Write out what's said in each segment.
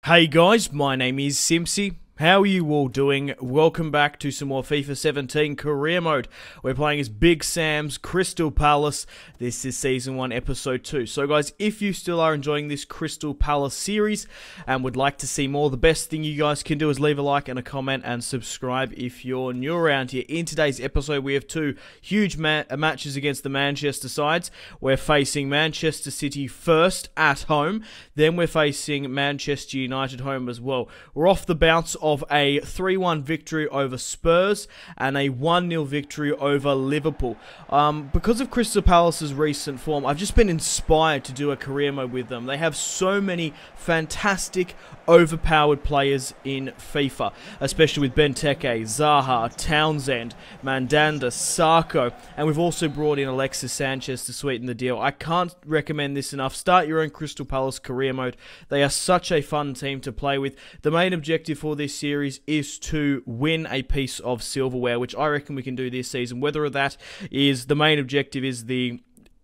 Hey guys, my name is Simpzy. How are you all doing? Welcome back to some more FIFA 17 career mode. We're playing as Big Sam's Crystal Palace. This is Season 1, Episode 2. So guys, if you still are enjoying this Crystal Palace series and would like to see more, the best thing you guys can do is leave a like and a comment and subscribe if you're new around here. In today's episode, we have two huge matches against the Manchester sides. We're facing Manchester City first at home, then we're facing Manchester United home as well. We're off the bounce of a 3-1 victory over Spurs and a 1-0 victory over Liverpool. Because of Crystal Palace's recent form, I've just been inspired to do a career mode with them. They have so many fantastic, overpowered players in FIFA, especially with Benteke, Zaha, Townsend, Mandanda, Sarko, and we've also brought in Alexis Sanchez to sweeten the deal. I can't recommend this enough. Start your own Crystal Palace career mode. They are such a fun team to play with. The main objective for this series is to win a piece of silverware, which I reckon we can do this season. Whether that is the main objective is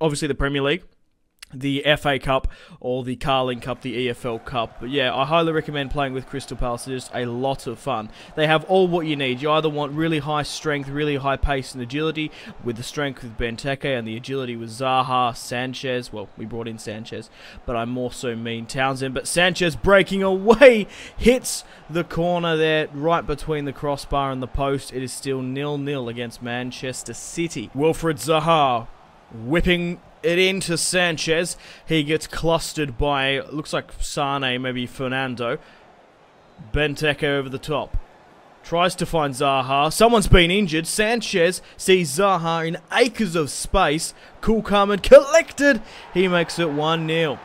obviously the Premier League, the FA Cup, or the Carling Cup, the EFL Cup. But yeah, I highly recommend playing with Crystal Palace. It's just a lot of fun. They have all what you need. You either want really high strength, really high pace and agility, with the strength with Benteke and the agility with Zaha, Sanchez. Well, we brought in Sanchez, but I more so mean Townsend. But Sanchez breaking away, hits the corner there, right between the crossbar and the post. It is still 0-0 against Manchester City. Wilfried Zaha whipping it into Sanchez. He gets clustered by, looks like Sane, maybe Fernando. Benteke over the top. Tries to find Zaha. Someone's been injured. Sanchez sees Zaha in acres of space. Cool, calm and collected. He makes it 1-0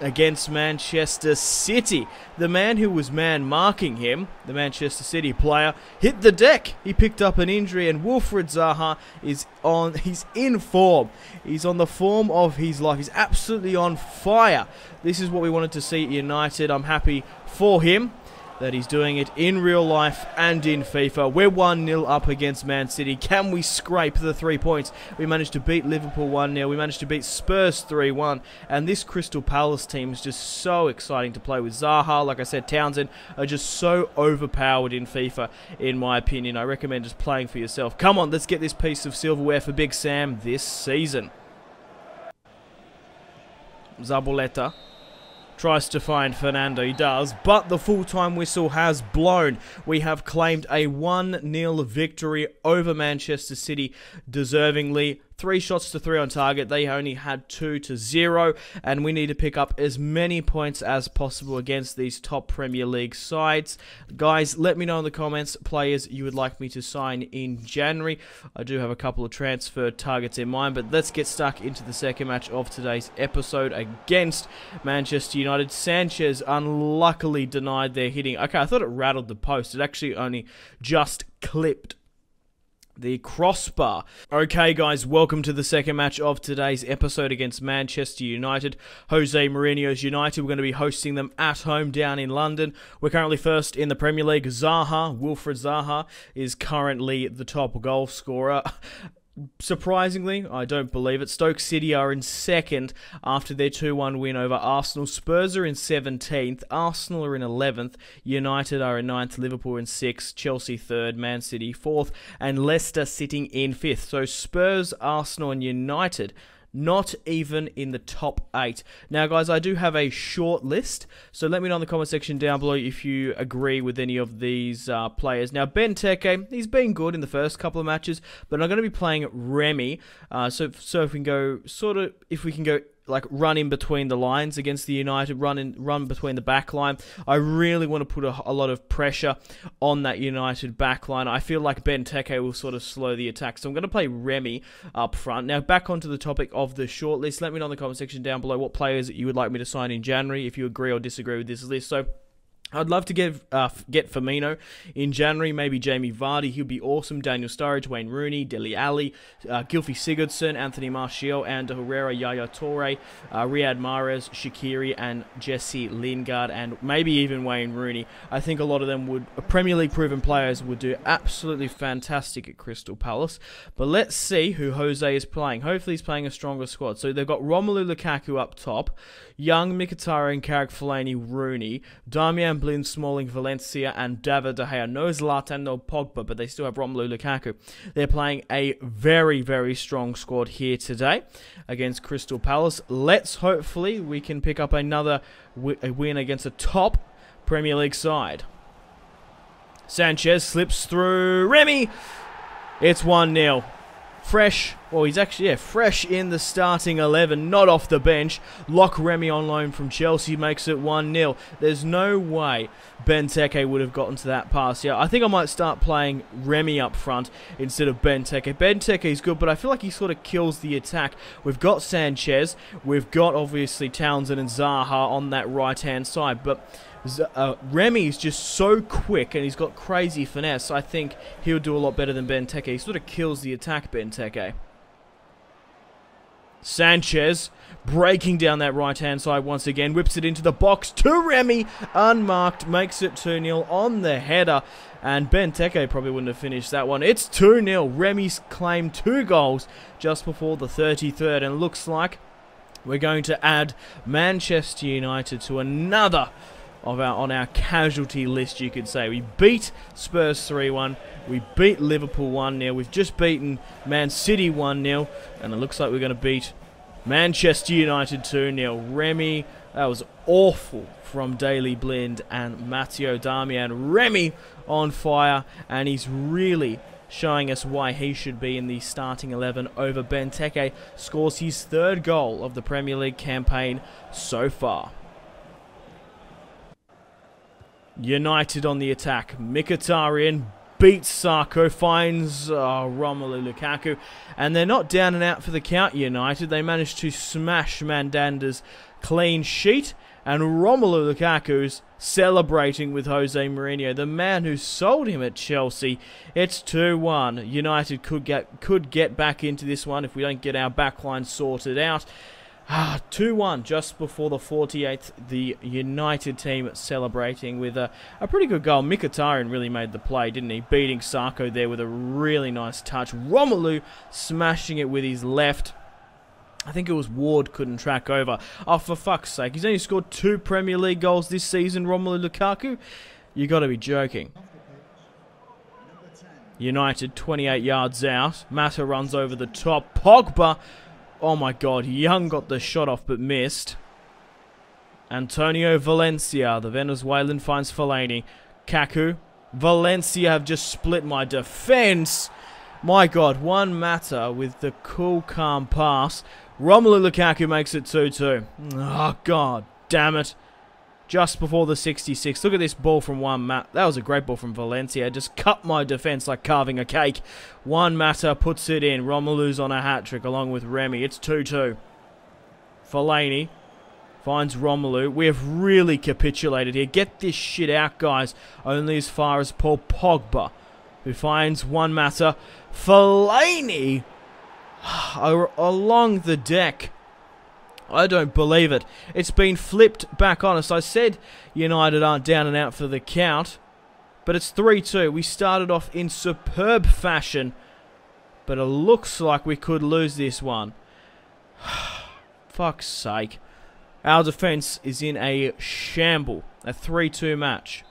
against Manchester City. The man who was man-marking him, the Manchester City player, hit the deck. He picked up an injury, and Wilfried Zaha he's in form. He's on the form of his life. He's absolutely on fire. This is what we wanted to see at United. I'm happy for him that he's doing it in real life and in FIFA. We're 1-0 up against Man City. Can we scrape the 3 points? We managed to beat Liverpool 1-0. We managed to beat Spurs 3-1. And this Crystal Palace team is just so exciting to play with. Zaha, like I said, Townsend are just so overpowered in FIFA, in my opinion. I recommend just playing for yourself. Come on, let's get this piece of silverware for Big Sam this season. Zabaleta tries to find Fernando, he does, but the full-time whistle has blown. We have claimed a 1-0 victory over Manchester City, deservingly. 3 shots to 3 on target. They only had 2 to 0, and we need to pick up as many points as possible against these top Premier League sides. Guys, let me know in the comments players you would like me to sign in January. I do have a couple of transfer targets in mind, but let's get stuck into the second match of today's episode against Manchester United. Sanchez unluckily denied their hitting. Okay, I thought it rattled the post. It actually only just clipped the crossbar. Okay guys, welcome to the second match of today's episode against Manchester United. Jose Mourinho's United. We're going to be hosting them at home down in London. We're currently first in the Premier League. Wilfried Zaha is currently the top goal scorer. Surprisingly, I don't believe it, Stoke City are in second after their 2-1 win over Arsenal. Spurs are in 17th, Arsenal are in 11th, United are in 9th, Liverpool in 6th, Chelsea 3rd, Man City 4th, and Leicester sitting in 5th. So Spurs, Arsenal and United not even in the top 8. Now guys, I do have a short list, so let me know in the comment section down below if you agree with any of these players. Now Benteke, he's been good in the first couple of matches, but I'm going to be playing Remy, so if we can go like run in between the lines against the United, run between the back line. I really want to put a lot of pressure on that United back line. I feel like Benteke will sort of slow the attack, so I'm going to play Remy up front. Now back onto the topic of the shortlist. Let me know in the comment section down below what players you would like me to sign in January, if you agree or disagree with this list. So I'd love to get Firmino in January, maybe Jamie Vardy, he'd be awesome, Daniel Sturridge, Wayne Rooney, Dele Alli, Gylfi Sigurdsson, Anthony Martial, Ander Herrera, Yaya Toure, Riyad Mahrez, Shaqiri, and Jesse Lingard, and maybe even Wayne Rooney. I think a lot of them Premier League proven players would do absolutely fantastic at Crystal Palace, but let's see who Jose is playing. Hopefully he's playing a stronger squad. So they've got Romelu Lukaku up top, Young, Mkhitaryan, Carrick, Fellaini, Rooney, Darmian, Blind, Smalling, Valencia, and David De Gea. No Zlatan, no Pogba, but they still have Romelu Lukaku. They're playing a very, very strong squad here today against Crystal Palace. Let's hopefully we can pick up another win against a top Premier League side. Sanchez slips through Remy. It's 1-0. Fresh, well, he's actually, fresh in the starting 11, not off the bench. Lock Remy on loan from Chelsea makes it 1-0. There's no way Benteke would have gotten to that pass. Yeah, I think I might start playing Remy up front instead of Benteke. Benteke's good, but I feel like he sort of kills the attack. We've got Sanchez, we've got obviously Townsend and Zaha on that right-hand side, but Remy is just so quick and he's got crazy finesse. I think he'll do a lot better than Benteke. He sort of kills the attack, Benteke. Sanchez breaking down that right-hand side once again. Whips it into the box to Remy. Unmarked. Makes it 2-0 on the header. And Benteke probably wouldn't have finished that one. It's 2-0. Remy's claimed 2 goals just before the 33rd. And it looks like we're going to add Manchester United to another on our casualty list, you could say. We beat Spurs 3-1. We beat Liverpool 1-0. We've just beaten Man City 1-0. And it looks like we're going to beat Manchester United 2-0. Remy, that was awful from Daley Blind and Matteo Darmian. Remy on fire, and he's really showing us why he should be in the starting 11 over Benteke. Scores his 3rd goal of the Premier League campaign so far. United on the attack. Mkhitaryan beats Sarko, finds Romelu Lukaku, and they're not down and out for the count, United. They managed to smash Mandanda's clean sheet, and Romelu Lukaku's celebrating with Jose Mourinho, the man who sold him at Chelsea. It's 2-1. United could get back into this one if we don't get our backline sorted out. 2-1 just before the 48th. The United team celebrating with a pretty good goal. Mkhitaryan really made the play, didn't he? Beating Sarko there with a really nice touch. Romelu smashing it with his left. I think it was Ward couldn't track over. Oh, for fuck's sake. He's only scored 2 Premier League goals this season, Romelu Lukaku. You got to be joking. United 28 yards out. Mata runs over the top. Pogba. Oh my god, Young got the shot off but missed. Antonio Valencia, the Venezuelan, finds Fellaini. Kaku. Valencia have just split my defense. My god, Juan Mata with the cool, calm pass. Romelu Lukaku makes it 2-2. Oh god, damn it. Just before the 66th. Look at this ball from Juan Mata. That was a great ball from Valencia. Just cut my defense like carving a cake. Juan Mata puts it in. Romelu's on a hat-trick along with Remy. It's 2-2. Fellaini finds Romelu. We have really capitulated here. Get this shit out, guys. Only as far as Paul Pogba, who finds Juan Mata. Fellaini along the deck. I don't believe it. It's been flipped back on us. I said United aren't down and out for the count, but it's 3-2. We started off in superb fashion, but it looks like we could lose this one. Fuck's sake. Our defense is in a shamble. A 3-2 match.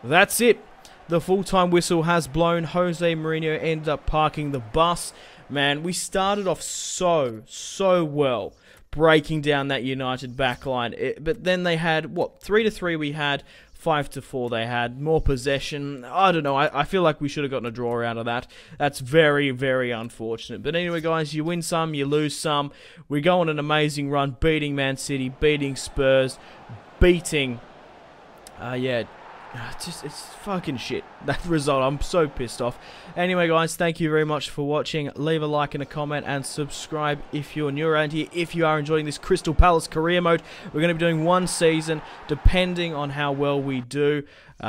That's it. The full-time whistle has blown. Jose Mourinho ended up parking the bus. Man, we started off so well, breaking down that United backline. But then they had, what, 3-3 we had, 5-4 they had, more possession. I don't know, I feel like we should have gotten a draw out of that. That's very, very unfortunate. But anyway, guys, you win some, you lose some. We go on an amazing run, beating Man City, beating Spurs, beating, It's fucking shit, that result. I'm so pissed off. Anyway, guys, thank you very much for watching. Leave a like and a comment and subscribe if you're new around here. If you are enjoying this Crystal Palace career mode, we're going to be doing one season, depending on how well we do.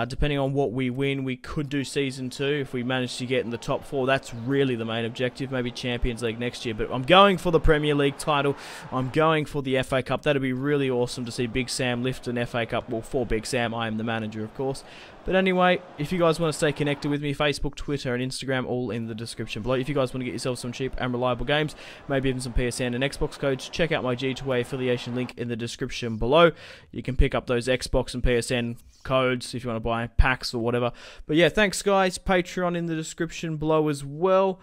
Depending on what we win, we could do Season 2 if we manage to get in the top 4. That's really the main objective, maybe Champions League next year. But I'm going for the Premier League title. I'm going for the FA Cup. That'd be really awesome to see Big Sam lift an FA Cup. Well, for Big Sam, I am the manager, of course. But anyway, if you guys want to stay connected with me, Facebook, Twitter, and Instagram, all in the description below. If you guys want to get yourself some cheap and reliable games, maybe even some PSN and Xbox codes, check out my G2A affiliation link in the description below. You can pick up those Xbox and PSN codes if you want to buy packs or whatever. But yeah, thanks guys. Patreon in the description below as well.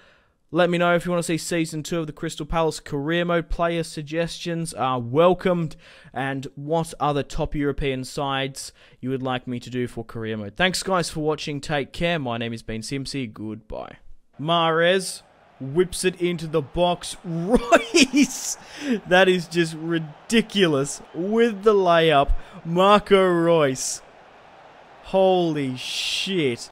Let me know if you want to see Season 2 of the Crystal Palace career mode. Player suggestions are welcomed. And what other top European sides you would like me to do for career mode. Thanks guys for watching. Take care. My name has been Simpzy. Goodbye. Mahrez whips it into the box. Royce! That is just ridiculous. With the layup. Marco Reus. Holy shit.